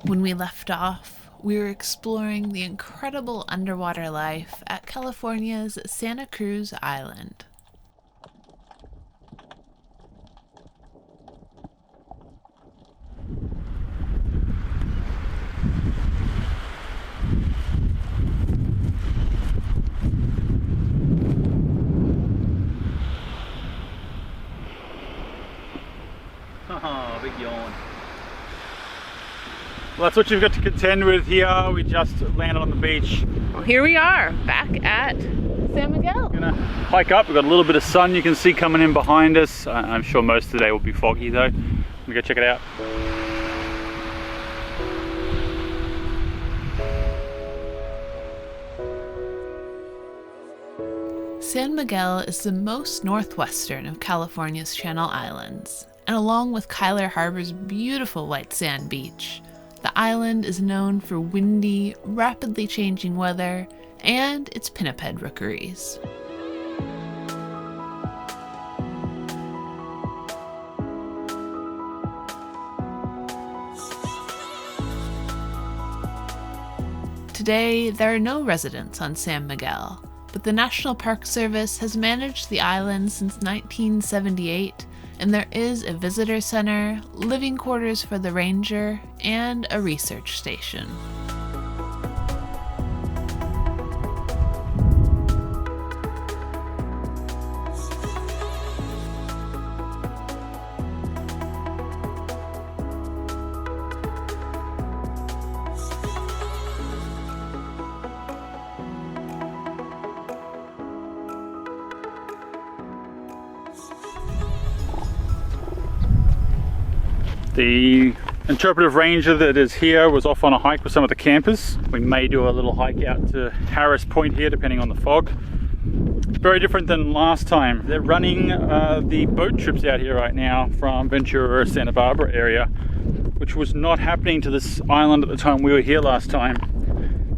When we left off, we were exploring the incredible underwater life at California's Santa Cruz Island. Oh, big yawn. Well, that's what you've got to contend with here. We just landed on the beach. Well, here we are, back at San Miguel. We're gonna hike up. We've got a little bit of sun you can see coming in behind us. I'm sure most of the day will be foggy though. We go check it out. San Miguel is the most northwestern of California's Channel Islands, and along with Kyler Harbor's beautiful white sand beach, the island is known for windy, rapidly changing weather and its pinniped rookeries. Today, there are no residents on San Miguel, but the National Park Service has managed the island since 1978, and there is a visitor center, living quarters for the ranger, and a research station. The interpretive ranger that is here was off on a hike with some of the campers. We may do a little hike out to Harris Point here, depending on the fog. Very different than last time. They're running the boat trips out here right now from Ventura, Santa Barbara area, which was not happening to this island at the time we were here last time.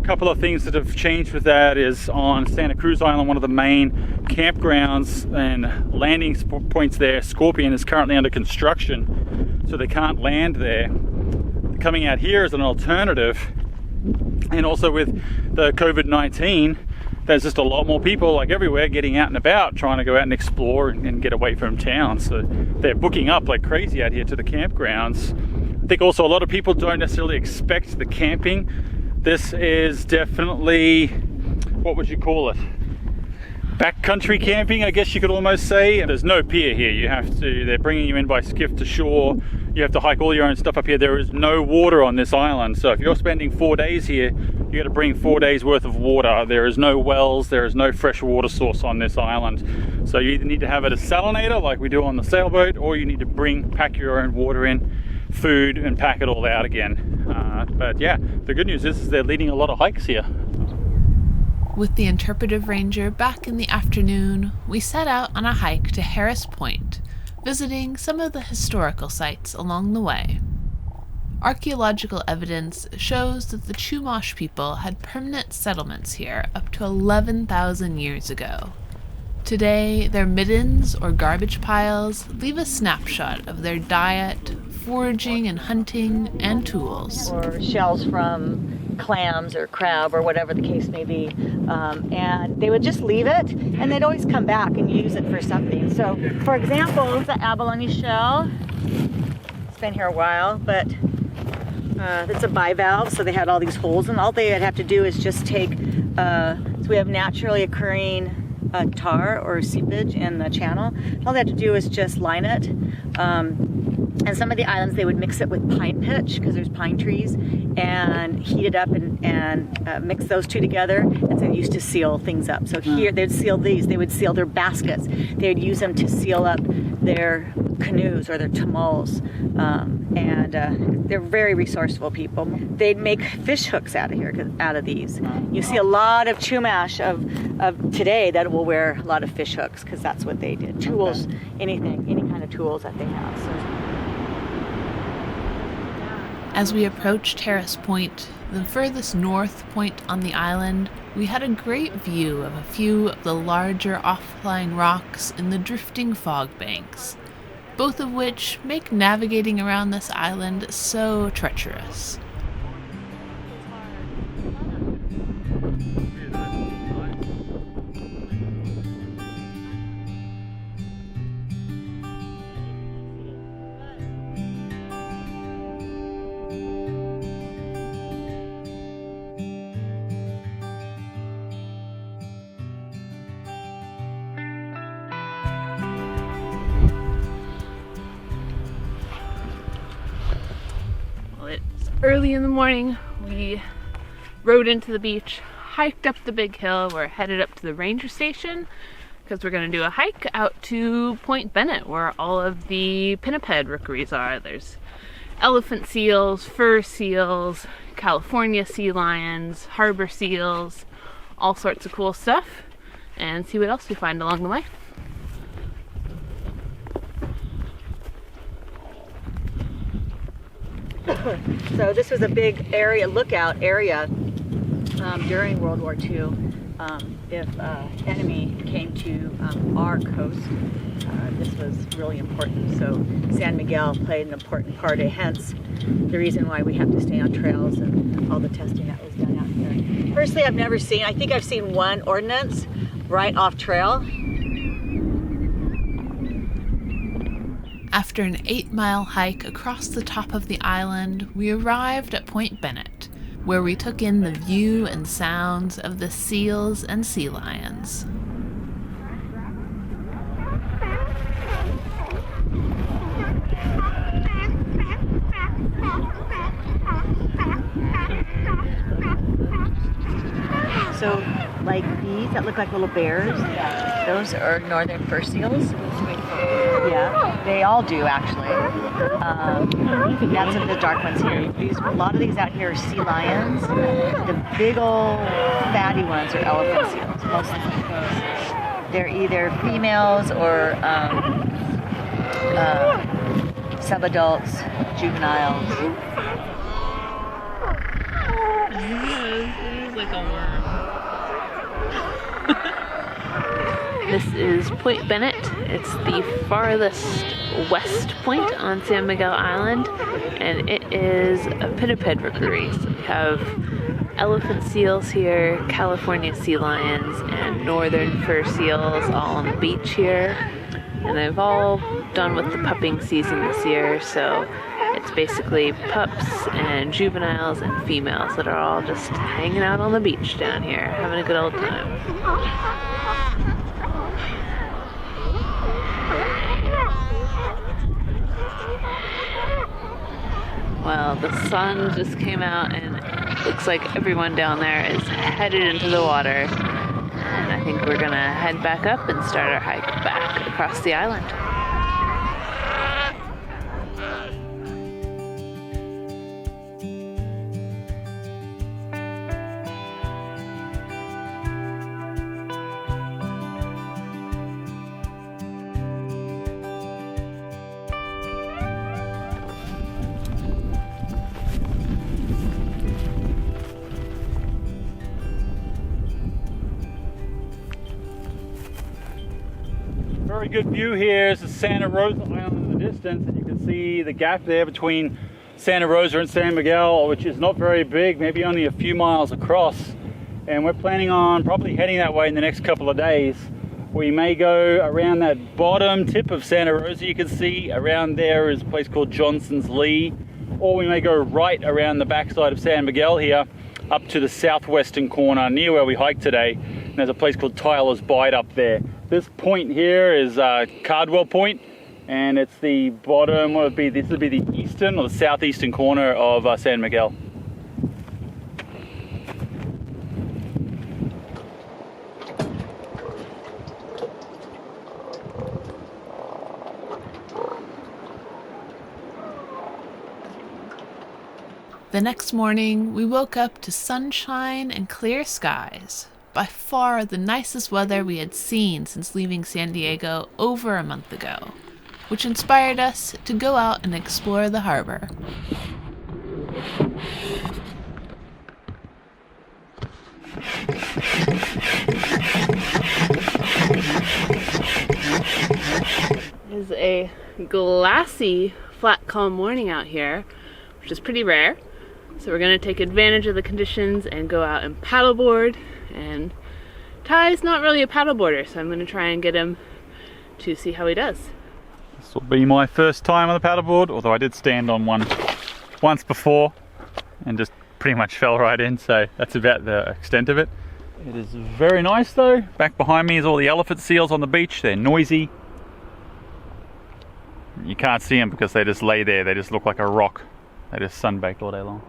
A couple of things that have changed with that is on Santa Cruz Island, one of the main campgrounds and landing points there, Scorpion, is currently under construction, so they can't land there. Coming out here as an alternative, and also with the COVID-19, there's just a lot more people, like everywhere, getting out and about, trying to go out and explore and get away from town. So they're booking up like crazy out here to the campgrounds. I think also a lot of people don't necessarily expect the camping. This is definitely, what would you call it? Backcountry camping, I guess you could almost say. There's no pier here. They're bringing you in by skiff to shore. You have to hike all your own stuff up here. There is no water on this island. So if you're spending 4 days here, you got to bring 4 days worth of water. There is no wells. There is no fresh water source on this island. So you either need to have a desalinator like we do on the sailboat, or you need to pack your own water in, food, and pack it all out again. But yeah, the good news is they're leading a lot of hikes here. With the interpretive ranger back in the afternoon, we set out on a hike to Harris Point, visiting some of the historical sites along the way. Archaeological evidence shows that the Chumash people had permanent settlements here up to 11,000 years ago. Today, their middens or garbage piles leave a snapshot of their diet, foraging and hunting, and tools. Or shells from clams or crab or whatever the case may be. And they would just leave it, and they'd always come back and use it for something. So, for example, the abalone shell. It's been here a while, but it's a bivalve, so they had all these holes, and all they would have to do is just take, so we have naturally occurring tar or seepage in the channel. All they have to do is just line it. And some of the islands, they would mix it with pine pitch, because there's pine trees, and heat it up and mix those two together. And so they used to seal things up. So here, they'd seal these. They would seal their baskets. They would use them to seal up their canoes or their tamals. They're very resourceful people. They'd make fish hooks out of these. You see a lot of Chumash of today that will wear a lot of fish hooks, because that's what they did. Tools, any kind of tools that they have. So. As we approached Harris Point, the furthest north point on the island, we had a great view of a few of the larger offlying rocks in the drifting fog banks, both of which make navigating around this island so treacherous. It's early in the morning. We rode into the beach, hiked up the big hill. We're headed up to the ranger station because we're going to do a hike out to Point Bennett where all of the pinniped rookeries are. There's elephant seals, fur seals, California sea lions, harbor seals, all sorts of cool stuff, and see what else we find along the way. So this was a big area, lookout area during World War II. If enemy came to our coast, this was really important. So San Miguel played an important part, hence the reason why we have to stay on trails and all the testing that was done out here. Personally, I think I've seen one ordnance right off trail. After an 8-mile hike across the top of the island, we arrived at Point Bennett, where we took in the view and sounds of the seals and sea lions. So, like these that look like little bears, those are northern fur seals. Yeah, they all do actually. That's the dark ones here. A lot of these out here are sea lions. The big old fatty ones are elephant seals. Most of them. They're either females or subadults, juveniles. It is like a worm. This is Point Bennett. It's the farthest west point on San Miguel Island, and it is a pinniped rookery. So we have elephant seals here, California sea lions, and northern fur seals all on the beach here. And they've all done with the pupping season this year, so it's basically pups and juveniles and females that are all just hanging out on the beach down here, having a good old time. Well, the sun just came out and it looks like everyone down there is headed into the water. And I think we're gonna head back up and start our hike back across the island. Very good view here is the Santa Rosa Island in the distance, and you can see the gap there between Santa Rosa and San Miguel, which is not very big, maybe only a few miles across. And we're planning on probably heading that way in the next couple of days. We may go around that bottom tip of Santa Rosa. You can see around there is a place called Johnson's Lee, or we may go right around the backside of San Miguel here up to the southwestern corner near where we hiked today. And there's a place called Tyler's Bight up there. This point here is Cardwell Point, and it's the bottom, this would be the eastern or the southeastern corner of San Miguel. The next morning, we woke up to sunshine and clear skies. By far the nicest weather we had seen since leaving San Diego over a month ago, which inspired us to go out and explore the harbor. It is a glassy, flat, calm morning out here, which is pretty rare. So we're going to take advantage of the conditions and go out and paddleboard. And Ty's not really a paddleboarder, so I'm going to try and get him to see how he does. This will be my first time on the paddleboard, although I did stand on one once before and just pretty much fell right in, so that's about the extent of it. It is very nice though. Back behind me is all the elephant seals on the beach. They're noisy. You can't see them because they just lay there. They just look like a rock. They just sunbaked all day long.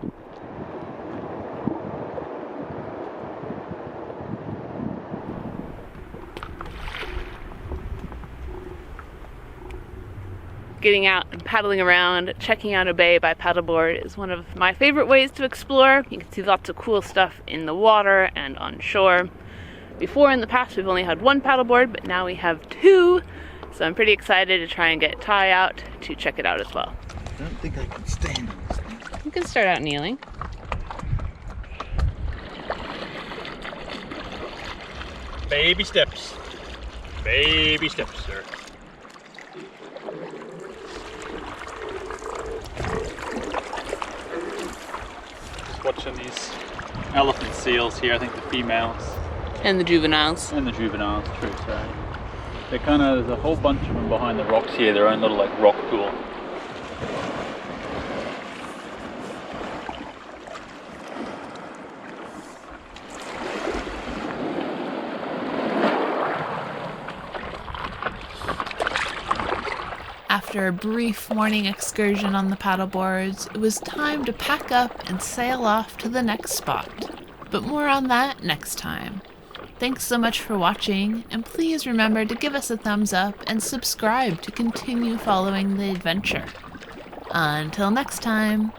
Getting out and paddling around, checking out a bay by paddleboard is one of my favorite ways to explore. You can see lots of cool stuff in the water and on shore. Before in the past we've only had one paddleboard, but now we have two. So I'm pretty excited to try and get Ty out to check it out as well. I don't think I can stand on this thing. You can start out kneeling. Baby steps. Baby steps, sir. Just watching these elephant seals here, I think the females. And the juveniles. And the juveniles, true, sorry. They're kind of, there's a whole bunch of them behind the rocks here, their own little like rock pool. After a brief morning excursion on the paddleboards, it was time to pack up and sail off to the next spot. But more on that next time. Thanks so much for watching, and please remember to give us a thumbs up and subscribe to continue following the adventure. Until next time.